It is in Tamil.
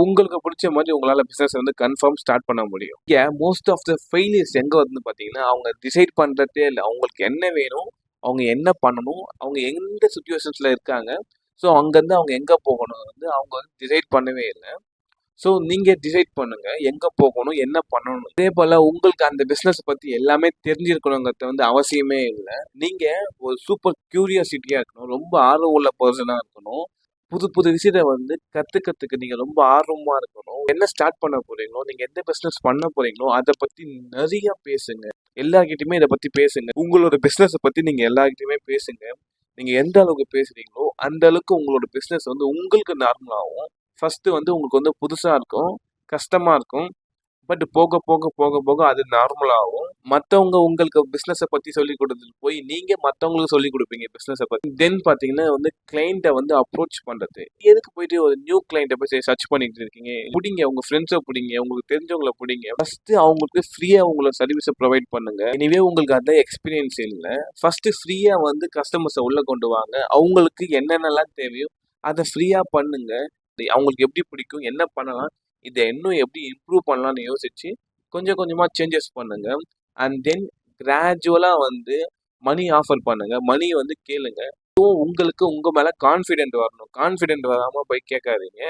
உங்களுக்கு பிடிச்ச மாதிரி உங்களால பிசினஸ் வந்து கன்ஃபார்ம் ஸ்டார்ட் பண்ண முடியும். மோஸ்ட் ஆஃப் த ஃபெயிலியர்ஸ் எங்க வந்து பாத்தீங்கன்னா, அவங்க டிசைட் பண்றதே இல்லை. அவங்களுக்கு என்ன வேணும், அவங்க என்ன பண்ணணும், அவங்க எந்த சுச்சுவேஷன்ஸ்ல இருக்காங்க, ஸோ அங்கேருந்து அவங்க எங்க போகணும் வந்து அவங்க வந்து டிசைட் பண்ணவே இல்லை. ஸோ நீங்க டிசைட் பண்ணுங்க எங்க போகணும், என்ன பண்ணணும். அதே போல உங்களுக்கு அந்த பிசினஸ் பத்தி எல்லாமே தெரிஞ்சிருக்கணுங்கிறது வந்து அவசியமே இல்லை. நீங்க ஒரு சூப்பர் கியூரியாசிட்டியா இருக்கணும், ரொம்ப ஆர்வம் உள்ள பர்சனா இருக்கணும். புது புது விஷயத்த வந்து கத்துக்கிறதுக்கு நீங்க ரொம்ப ஆர்வமா இருக்கணும். என்ன ஸ்டார்ட் பண்ண போறீங்களோ, நீங்க எந்த பிசினஸ் பண்ண போறீங்களோ அதை பத்தி நிறைய பேசுங்க. எல்லார்கிட்டயுமே இதை பத்தி பேசுங்க. உங்களோட பிசினஸை பத்தி நீங்க எல்லார்கிட்டயுமே பேசுங்க. நீங்க எந்த அளவுக்கு பேசுறீங்களோ அந்த அளவுக்கு உங்களோட பிசினஸ் வந்து உங்களுக்கு நார்மலாகும். ஃபர்ஸ்ட் வந்து உங்களுக்கு வந்து புதுசா இருக்கும், கஷ்டமா இருக்கும். பட் போக போக போக போக அது நார்மலாகும். மற்றவங்க உங்களுக்கு பிஸ்னஸை பற்றி சொல்லி கொடுத்துட்டு போய் நீங்கள் மற்றவங்களுக்கு சொல்லி கொடுப்பீங்க பிஸ்னஸை பற்றி. தென் பார்த்தீங்கன்னா வந்து கிளைண்ட்டை வந்து அப்ரோச் பண்ணுறது. எதுக்கு போயிட்டு ஒரு நியூ கிளைண்ட்டை போய் சர்ச் பண்ணிட்டு இருக்கீங்க? பிடிங்க, உங்கள் ஃப்ரெண்ட்ஸை பிடிங்க, உங்களுக்கு தெரிஞ்சவங்களை பிடிங்க. ஃபஸ்ட்டு அவங்களுக்கு ஃப்ரீயாக உங்களை சர்வீஸை ப்ரொவைட் பண்ணுங்க. எனிவே உங்களுக்கு அந்த எக்ஸ்பீரியன்ஸ் இல்லை, ஃபஸ்ட்டு ஃப்ரீயாக வந்து கஸ்டமர்ஸை உள்ளே கொண்டு வாங்க. அவங்களுக்கு என்னென்னலாம் தேவையோ அதை ஃப்ரீயாக பண்ணுங்க. அவங்களுக்கு எப்படி பிடிக்கும், என்ன பண்ணலாம், இதை இன்னும் எப்படி இம்ப்ரூவ் பண்ணலாம்னு யோசிச்சு கொஞ்சம் கொஞ்சமாக சேஞ்சஸ் பண்ணுங்க. அண்ட் தென் கிராஜுவலாக வந்து மணி ஆஃபர் பண்ணுங்க, மணி வந்து கேளுங்க. உங்களுக்கு உங்கள் மேலே கான்ஃபிடென்ட் வரணும். கான்ஃபிடென்ட் வராமல் போய் கேட்காதீங்க.